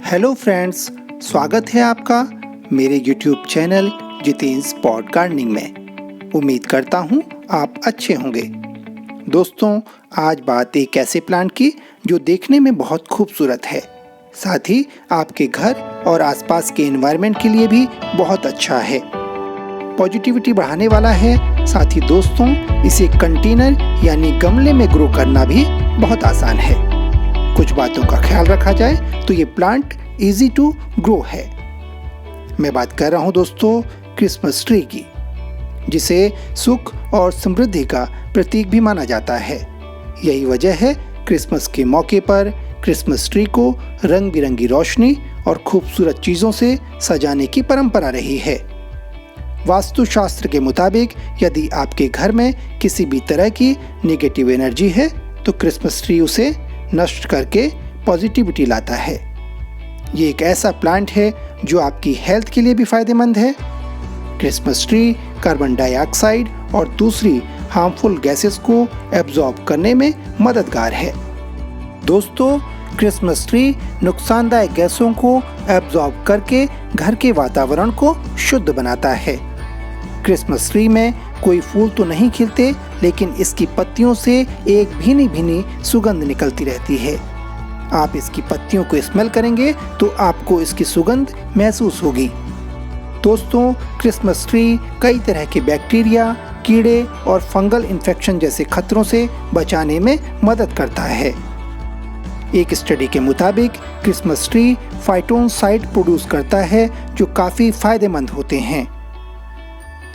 Hello friends, स्वागत है आपका मेरे YouTube channel Jitendra pot gardening में। उम्मीद करता हूँ आप अच्छे होंगे। दोस्तों, आज बात एक ऐसे प्लांट की जो देखने में बहुत खूबसूरत है, साथ ही आपके घर और आसपास के एनवायरनमेंट के लिए भी बहुत अच्छा है। पॉजिटिविटी बढ़ाने वाला है। साथ ही दोस्तों, इसे कंटेनर यानी गमले में ग्रो करना भी बहुत आसान है। कुछ बातों का ख्याल रखा जाए तो ये प्लांट इजी टू ग्रो है। मैं बात कर रहा हूँ दोस्तों क्रिसमस ट्री की, जिसे सुख और समृद्धि का प्रतीक भी माना जाता है। यही वजह है क्रिसमस के मौके पर क्रिसमस ट्री को रंग बिरंगी रोशनी और खूबसूरत चीज़ों से सजाने की परंपरा रही है। वास्तुशास्त्र के मुताबिक यदि आपके घर में किसी भी तरह की नेगेटिव एनर्जी है तो क्रिसमस ट्री उसे नष्ट करके पॉजिटिविटी लाता है। ये एक ऐसा प्लांट है जो आपकी हेल्थ के लिए भी फायदेमंद है। क्रिसमस ट्री कार्बन डाइऑक्साइड और दूसरी हार्मफुल गैसेस को एब्जॉर्ब करने में मददगार है। दोस्तों, क्रिसमस ट्री नुकसानदायक गैसों को एब्जॉर्ब करके घर के वातावरण को शुद्ध बनाता है। क्रिसमस ट्री में कोई फूल तो नहीं खिलते, लेकिन इसकी पत्तियों से एक भीनी भीनी सुगंध निकलती रहती है। आप इसकी पत्तियों को स्मेल करेंगे तो आपको इसकी सुगंध महसूस होगी। दोस्तों, क्रिसमस ट्री कई तरह के बैक्टीरिया, कीड़े और फंगल इन्फेक्शन जैसे खतरों से बचाने में मदद करता है। एक स्टडी के मुताबिक क्रिसमस ट्री फाइटोनसाइड प्रोड्यूस करता है जो काफ़ी फायदेमंद होते हैं।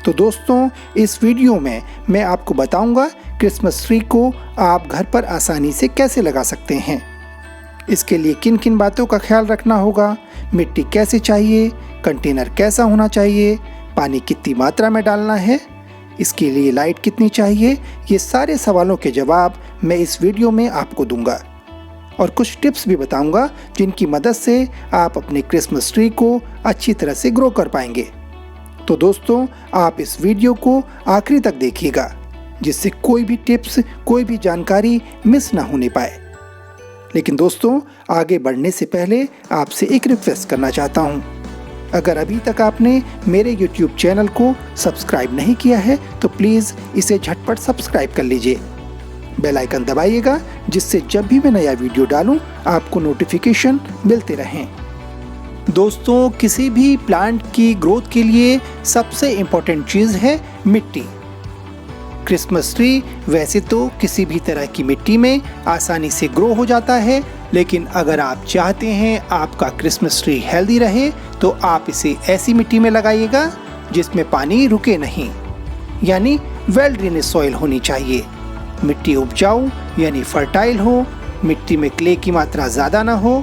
तो दोस्तों, इस वीडियो में मैं आपको बताऊंगा क्रिसमस ट्री को आप घर पर आसानी से कैसे लगा सकते हैं। इसके लिए किन किन बातों का ख्याल रखना होगा, मिट्टी कैसे चाहिए, कंटेनर कैसा होना चाहिए, पानी कितनी मात्रा में डालना है, इसके लिए लाइट कितनी चाहिए, ये सारे सवालों के जवाब मैं इस वीडियो में आपको दूंगा। और कुछ टिप्स भी बताऊंगा जिनकी मदद से आप अपने क्रिसमस ट्री को अच्छी तरह से ग्रो कर पाएंगे। तो दोस्तों, आप इस वीडियो को आखिरी तक देखिएगा, जिससे कोई भी टिप्स, कोई भी जानकारी मिस ना होने पाए। लेकिन दोस्तों, आगे बढ़ने से पहले आपसे एक रिक्वेस्ट करना चाहता हूँ। अगर अभी तक आपने मेरे YouTube चैनल को सब्सक्राइब नहीं किया है तो प्लीज़ इसे झटपट सब्सक्राइब कर लीजिए। बेल आइकन दबाइएगा, जिससे जब भी मैं नया वीडियो डालूं आपको नोटिफिकेशन मिलते रहें। दोस्तों, किसी भी प्लांट की ग्रोथ के लिए सबसे इम्पोर्टेंट चीज़ है मिट्टी। क्रिसमस ट्री वैसे तो किसी भी तरह की मिट्टी में आसानी से ग्रो हो जाता है, लेकिन अगर आप चाहते हैं आपका क्रिसमस ट्री हेल्दी रहे तो आप इसे ऐसी मिट्टी में लगाइएगा जिसमें पानी रुके नहीं, यानी वेल ड्रेनेज सॉइल होनी चाहिए। मिट्टी उपजाऊ यानी फर्टाइल हो, मिट्टी में क्ले की मात्रा ज़्यादा ना हो।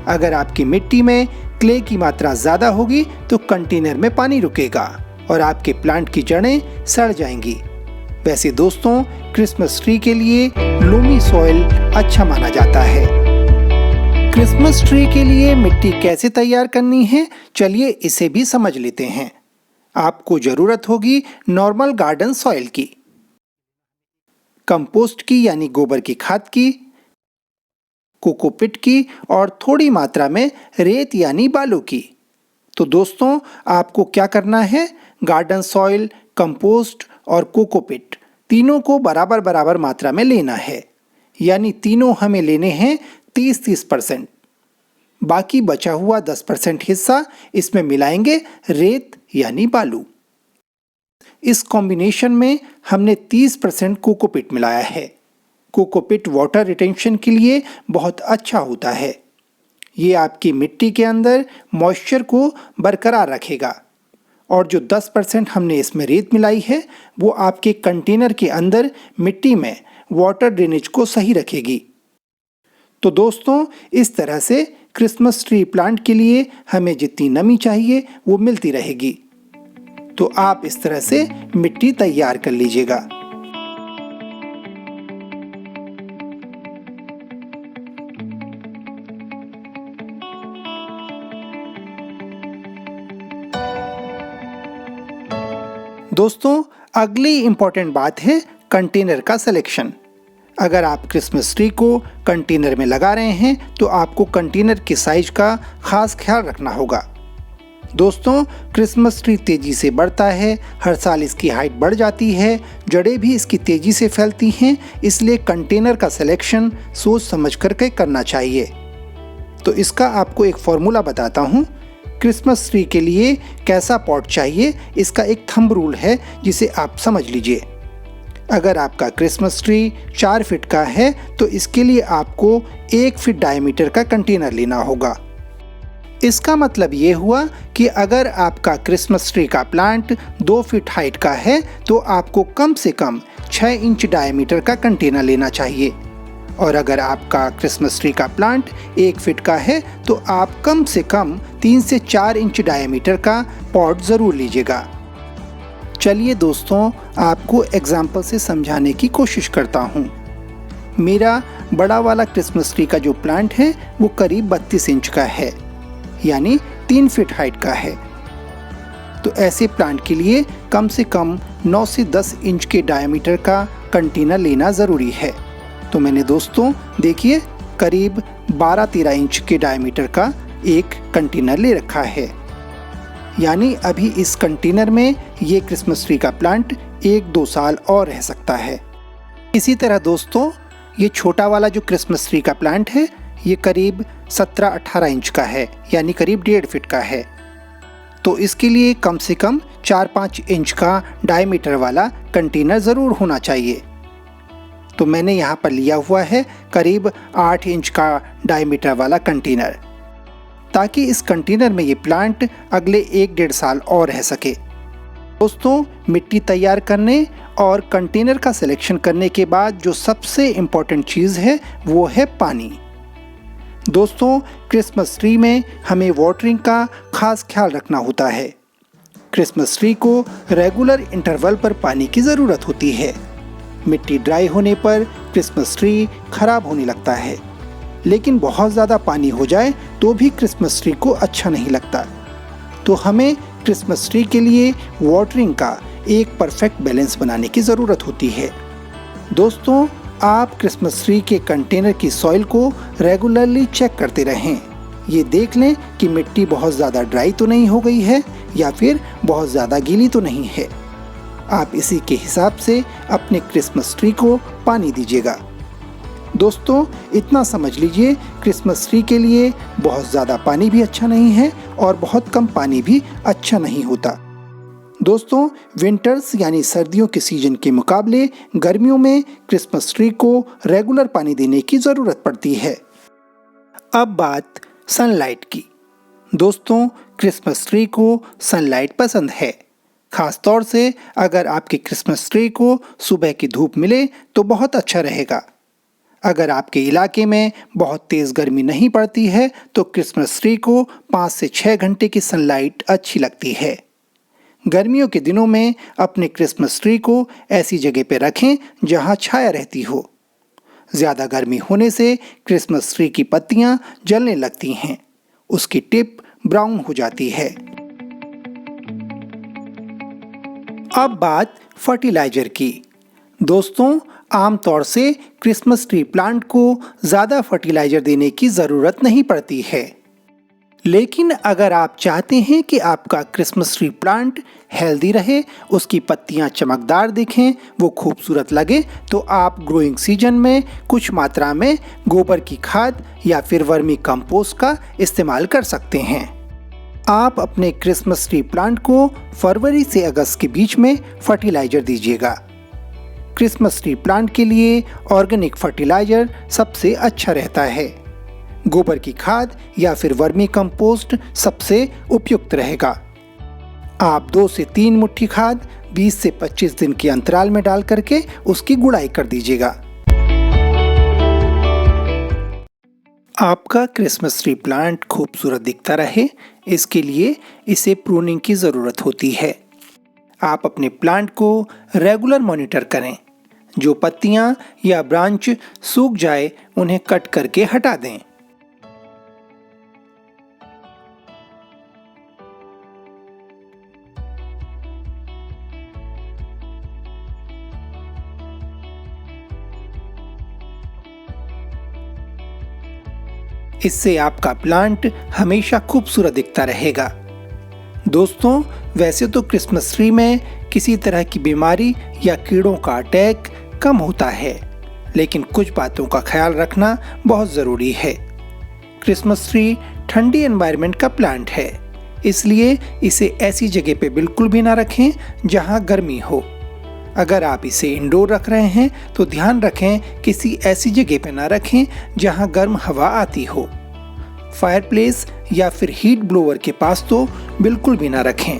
अगर आपकी मिट्टी में क्ले की मात्रा ज़्यादा होगी तो कंटेनर में पानी रुकेगा और आपके प्लांट की जड़ें सड़ जाएंगी। वैसे दोस्तों, क्रिसमस ट्री के लिए लूमी सॉइल अच्छा माना जाता है। क्रिसमस ट्री के लिए मिट्टी कैसे तैयार करनी है, चलिए इसे भी समझ लेते हैं। आपको ज़रूरत होगी नॉर्मल गार्डन सॉइल की, कंपोस्ट की यानी गोबर की खाद की, कोकोपीट की और थोड़ी मात्रा में रेत यानी बालू की। तो दोस्तों, आपको क्या करना है, गार्डन सॉइल, कंपोस्ट और कोकोपीट तीनों को बराबर बराबर मात्रा में लेना है, यानी तीनों हमें लेने हैं 30-30%। बाकी बचा हुआ 10% हिस्सा इसमें मिलाएंगे रेत यानी बालू। इस कॉम्बिनेशन में हमने 30% कोकोपीट मिलाया है। कोकोपीट वाटर रिटेंशन के लिए बहुत अच्छा होता है। ये आपकी मिट्टी के अंदर मॉइस्चर को बरकरार रखेगा। और जो 10% हमने इसमें रेत मिलाई है वो आपके कंटेनर के अंदर मिट्टी में वाटर ड्रेनेज को सही रखेगी। तो दोस्तों, इस तरह से क्रिसमस ट्री प्लांट के लिए हमें जितनी नमी चाहिए वो मिलती रहेगी। तो आप इस तरह से मिट्टी तैयार कर लीजिएगा। दोस्तों, अगली इम्पॉर्टेंट बात है कंटेनर का सिलेक्शन। अगर आप क्रिसमस ट्री को कंटेनर में लगा रहे हैं तो आपको कंटेनर के साइज का खास ख्याल रखना होगा। दोस्तों, क्रिसमस ट्री तेजी से बढ़ता है, हर साल इसकी हाइट बढ़ जाती है, जड़ें भी इसकी तेजी से फैलती हैं, इसलिए कंटेनर का सिलेक्शन सोच समझ करके करना चाहिए। तो इसका आपको एक फॉर्मूला बताता हूँ। क्रिसमस ट्री के लिए कैसा पॉट चाहिए, इसका एक थंब रूल है जिसे आप समझ लीजिए। अगर आपका क्रिसमस ट्री 4 फीट का है तो इसके लिए आपको 1 फीट डायमीटर का कंटेनर लेना होगा। इसका मतलब ये हुआ कि अगर आपका क्रिसमस ट्री का प्लांट 2 फीट हाइट का है तो आपको कम से कम 6 इंच डायमीटर का कंटेनर लेना चाहिए, और अगर आपका क्रिसमस ट्री का प्लांट 1 फीट का है तो आप कम से कम 3 से 4 इंच डायमीटर का पॉट ज़रूर लीजिएगा। चलिए दोस्तों, आपको एग्जाम्पल से समझाने की कोशिश करता हूँ। मेरा बड़ा वाला क्रिसमस ट्री का जो प्लांट है वो करीब 32 इंच का है, यानी 3 फीट हाइट का है। तो ऐसे प्लांट के लिए कम से कम 9 से 10 इंच के डायमीटर का कंटेनर लेना ज़रूरी है। तो मैंने दोस्तों देखिए करीब 12-13 इंच के डायमीटर का एक कंटेनर ले रखा है, यानी अभी इस कंटेनर में ये क्रिसमस ट्री का प्लांट 1-2 साल और रह सकता है। इसी तरह दोस्तों, ये छोटा वाला जो क्रिसमस ट्री का प्लांट है ये करीब 17-18 इंच का है, यानी करीब 1.5 फीट का है। तो इसके लिए कम से कम 4-5 इंच का डायमीटर वाला कंटेनर ज़रूर होना चाहिए। तो मैंने यहाँ पर लिया हुआ है करीब 8 इंच का डायमीटर वाला कंटेनर, ताकि इस कंटेनर में ये प्लांट अगले 1-1.5 साल और रह सके। दोस्तों, मिट्टी तैयार करने और कंटेनर का सिलेक्शन करने के बाद जो सबसे इम्पोर्टेंट चीज़ है वो है पानी। दोस्तों, क्रिसमस ट्री में हमें वाटरिंग का खास ख्याल रखना होता है। क्रिसमस ट्री को रेगुलर इंटरवल पर पानी की ज़रूरत होती है। मिट्टी ड्राई होने पर क्रिसमस ट्री खराब होने लगता है, लेकिन बहुत ज़्यादा पानी हो जाए तो भी क्रिसमस ट्री को अच्छा नहीं लगता। तो हमें क्रिसमस ट्री के लिए वाटरिंग का एक परफेक्ट बैलेंस बनाने की ज़रूरत होती है। दोस्तों, आप क्रिसमस ट्री के कंटेनर की सॉइल को रेगुलरली चेक करते रहें। ये देख लें कि मिट्टी बहुत ज़्यादा ड्राई तो नहीं हो गई है या फिर बहुत ज़्यादा गीली तो नहीं है। आप इसी के हिसाब से अपने क्रिसमस ट्री को पानी दीजिएगा। दोस्तों, इतना समझ लीजिए, क्रिसमस ट्री के लिए बहुत ज़्यादा पानी भी अच्छा नहीं है और बहुत कम पानी भी अच्छा नहीं होता। दोस्तों, विंटर्स यानी सर्दियों के सीजन के मुकाबले गर्मियों में क्रिसमस ट्री को रेगुलर पानी देने की ज़रूरत पड़ती है। अब बात सनलाइट की। दोस्तों, क्रिसमस ट्री को सनलाइट पसंद है। खास तौर से अगर आपके क्रिसमस ट्री को सुबह की धूप मिले तो बहुत अच्छा रहेगा। अगर आपके इलाके में बहुत तेज़ गर्मी नहीं पड़ती है तो क्रिसमस ट्री को 5 से 6 घंटे की सनलाइट अच्छी लगती है। गर्मियों के दिनों में अपने क्रिसमस ट्री को ऐसी जगह पर रखें जहां छाया रहती हो। ज़्यादा गर्मी होने से क्रिसमस ट्री की पत्तियां जलने लगती हैं, उसकी टिप ब्राउन हो जाती है। अब बात फर्टिलाइजर की। दोस्तों, आमतौर से क्रिसमस ट्री प्लांट को ज़्यादा फर्टिलाइजर देने की ज़रूरत नहीं पड़ती है, लेकिन अगर आप चाहते हैं कि आपका क्रिसमस ट्री प्लांट हेल्दी रहे, उसकी पत्तियां चमकदार दिखें, वो खूबसूरत लगे, तो आप ग्रोइंग सीजन में कुछ मात्रा में गोबर की खाद या फिर वर्मी कंपोस्ट का इस्तेमाल कर सकते हैं। आप अपने क्रिसमस ट्री प्लांट को फरवरी से अगस्त के बीच में फर्टिलाइजर दीजिएगा। क्रिसमस ट्री प्लांट के लिए ऑर्गेनिक फर्टिलाइजर सबसे अच्छा रहता है। गोबर की खाद या फिर वर्मी कंपोस्ट सबसे उपयुक्त रहेगा। आप 2 से 3 मुट्ठी खाद 20 से 25 दिन के अंतराल में डाल करके उसकी गुड़ाई कर दीजिएगा। आपका क्रिसमस ट्री प्लांट खूबसूरत दिखता रहे, इसके लिए इसे प्रूनिंग की ज़रूरत होती है। आप अपने प्लांट को रेगुलर मॉनिटर करें। जो पत्तियां या ब्रांच सूख जाए उन्हें कट करके हटा दें। इससे आपका प्लांट हमेशा खूबसूरत दिखता रहेगा। दोस्तों, वैसे तो क्रिसमस ट्री में किसी तरह की बीमारी या कीड़ों का अटैक कम होता है, लेकिन कुछ बातों का ख्याल रखना बहुत ज़रूरी है। क्रिसमस ट्री ठंडी एनवायरनमेंट का प्लांट है, इसलिए इसे ऐसी जगह पे बिल्कुल भी ना रखें जहां गर्मी हो। अगर आप इसे इंडोर रख रहे हैं तो ध्यान रखें किसी ऐसी जगह पे ना रखें जहां गर्म हवा आती हो। फायरप्लेस या फिर हीट ब्लोअर के पास तो बिल्कुल भी ना रखें।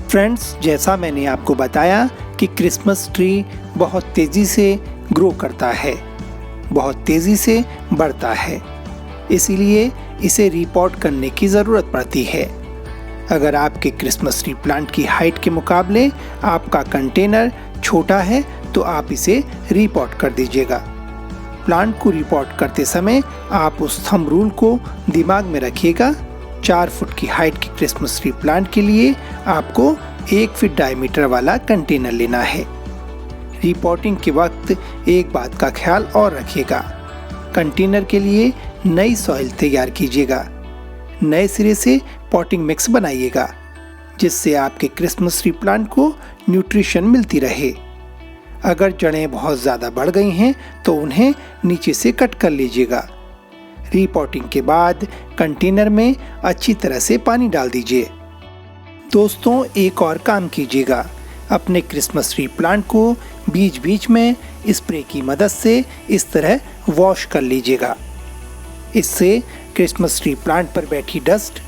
फ्रेंड्स, जैसा मैंने आपको बताया कि क्रिसमस ट्री बहुत तेज़ी से ग्रो करता है, बहुत तेज़ी से बढ़ता है, इसीलिए इसे रिपॉट करने की ज़रूरत पड़ती है। अगर आपके क्रिसमस ट्री प्लांट की हाइट के मुकाबले आपका कंटेनर छोटा है तो आप इसे रिपॉट कर दीजिएगा। प्लांट को रिपॉट करते समय आप उस थंब रूल को दिमाग में रखिएगा। 4 फुट की हाइट की क्रिसमस ट्री प्लांट के लिए आपको 1 फीट डायमीटर वाला कंटेनर लेना है। रिपॉटिंग के वक्त एक बात का ख्याल और रखिएगा, कंटेनर के लिए नई सॉइल तैयार कीजिएगा। नए सिरे से पॉटिंग मिक्स बनाइएगा, जिससे आपके क्रिसमस ट्री प्लांट को न्यूट्रिशन मिलती रहे। अगर जड़ें बहुत ज़्यादा बढ़ गई हैं तो उन्हें नीचे से कट कर लीजिएगा। रिपॉटिंग के बाद कंटेनर में अच्छी तरह से पानी डाल दीजिए। दोस्तों, एक और काम कीजिएगा, अपने क्रिसमस ट्री प्लांट को बीच बीच में स्प्रे की मदद से इस तरह वॉश कर लीजिएगा। इससे क्रिसमस ट्री प्लांट पर बैठी डस्ट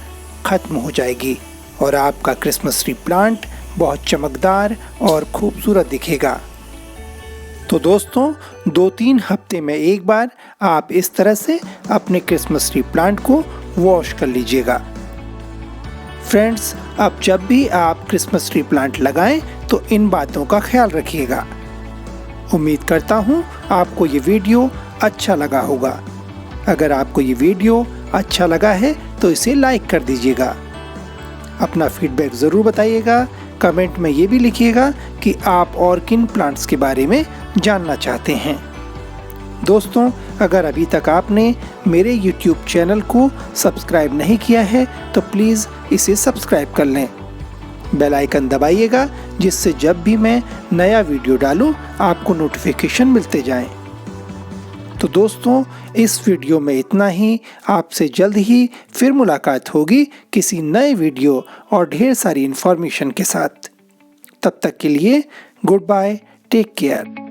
खत्म हो जाएगी और आपका क्रिसमस ट्री प्लांट बहुत चमकदार और खूबसूरत दिखेगा। तो दोस्तों, 2-3 हफ्ते में एक बार आप इस तरह से अपने क्रिसमस ट्री प्लांट को वॉश कर लीजिएगा। फ्रेंड्स, अब जब भी आप क्रिसमस ट्री प्लांट लगाएं तो इन बातों का ख्याल रखिएगा। उम्मीद करता हूं आपको ये वीडियो अच्छा लगा होगा। अगर आपको ये वीडियो अच्छा लगा है तो इसे लाइक कर दीजिएगा। अपना फीडबैक ज़रूर बताइएगा। कमेंट में ये भी लिखिएगा कि आप और किन प्लांट्स के बारे में जानना चाहते हैं। दोस्तों, अगर अभी तक आपने मेरे YouTube चैनल को सब्सक्राइब नहीं किया है तो प्लीज़ इसे सब्सक्राइब कर लें। बेल आइकन दबाइएगा, जिससे जब भी मैं नया वीडियो डालूं आपको नोटिफिकेशन मिलते जाएं। तो दोस्तों, इस वीडियो में इतना ही। आपसे जल्द ही फिर मुलाकात होगी किसी नए वीडियो और ढेर सारी इन्फॉर्मेशन के साथ। तब तक के लिए गुड बाय, टेक केयर।